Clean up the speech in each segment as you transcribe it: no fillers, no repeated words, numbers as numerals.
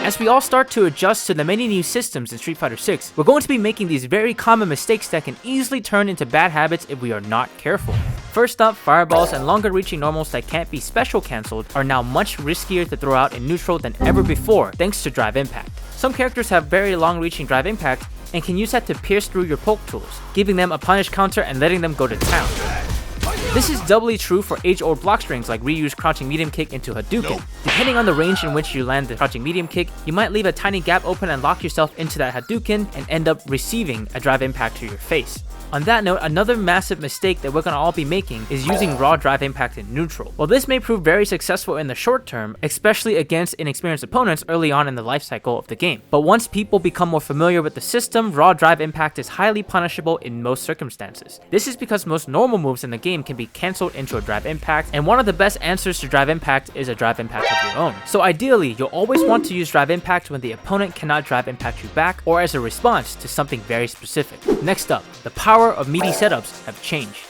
As we all start to adjust to the many new systems in Street Fighter 6, we're going to be making these very common mistakes that can easily turn into bad habits if we are not careful. First up, fireballs and longer reaching normals that can't be special cancelled are now much riskier to throw out in neutral than ever before thanks to drive impact. Some characters have very long reaching drive impact and can use that to pierce through your poke tools, giving them a punish counter and letting them go to town. This is doubly true for age-old block strings like Ryu's crouching medium kick into Hadouken. Depending on the range in which you land the crouching medium kick, you might leave a tiny gap open and lock yourself into that Hadouken and end up receiving a drive impact to your face. On that note, another massive mistake that we're going to all be making is using raw drive impact in neutral. While this may prove very successful in the short term, especially against inexperienced opponents early on in the life cycle of the game, but once people become more familiar with the system, raw drive impact is highly punishable in most circumstances. This is because most normal moves in the game can be cancelled into a drive impact, and one of the best answers to drive impact is a drive impact of your own. So ideally, you'll always want to use drive impact when the opponent cannot drive impact you back or as a response to something very specific. Next up, the power of meaty setups have changed.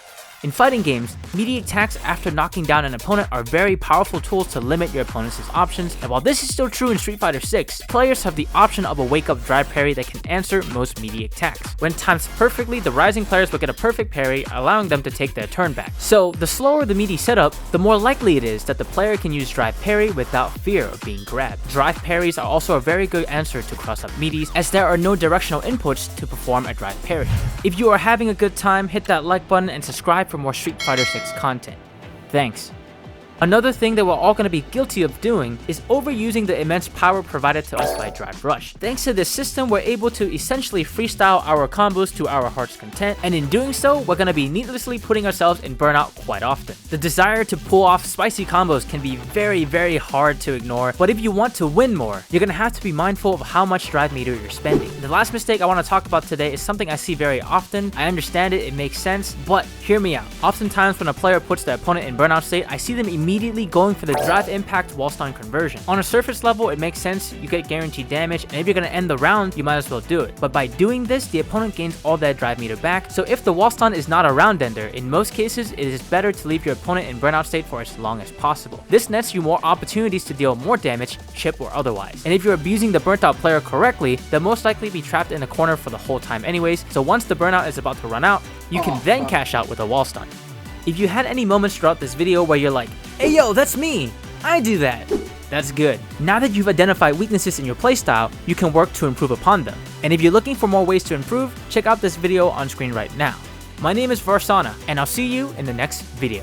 In fighting games, meaty attacks after knocking down an opponent are very powerful tools to limit your opponent's options, and while this is still true in Street Fighter 6, players have the option of a wake-up drive parry that can answer most meaty attacks. When timed perfectly, the rising players will get a perfect parry, allowing them to take their turn back. So, the slower the meaty setup, the more likely it is that the player can use drive parry without fear of being grabbed. Drive parries are also a very good answer to cross-up meaties, as there are no directional inputs to perform a drive parry. If you are having a good time, hit that like button and subscribe for more Street Fighter 6 content. Thanks. Another thing that we're all going to be guilty of doing is overusing the immense power provided to us by Drive Rush. Thanks to this system, we're able to essentially freestyle our combos to our heart's content, and in doing so, we're going to be needlessly putting ourselves in burnout quite often. The desire to pull off spicy combos can be very hard to ignore, but if you want to win more, you're going to have to be mindful of how much drive meter you're spending. The last mistake I want to talk about today is something I see very often. I understand it makes sense, but hear me out. Oftentimes when a player puts their opponent in burnout state, I see them immediately going for the drive impact wall stun conversion. On a surface level, it makes sense, you get guaranteed damage, and if you're going to end the round, you might as well do it. But by doing this, the opponent gains all their drive meter back, so if the wall stun is not a round ender, in most cases, it is better to leave your opponent in burnout state for as long as possible. This nets you more opportunities to deal more damage, chip or otherwise. And if you're abusing the burnt out player correctly, they'll most likely be trapped in a corner for the whole time anyways, so once the burnout is about to run out, you can then cash out with a wall stun. If you had any moments throughout this video where you're like, hey yo, that's me, I do that, that's good. Now that you've identified weaknesses in your playstyle, you can work to improve upon them. And if you're looking for more ways to improve, check out this video on screen right now. My name is Varsona, and I'll see you in the next video.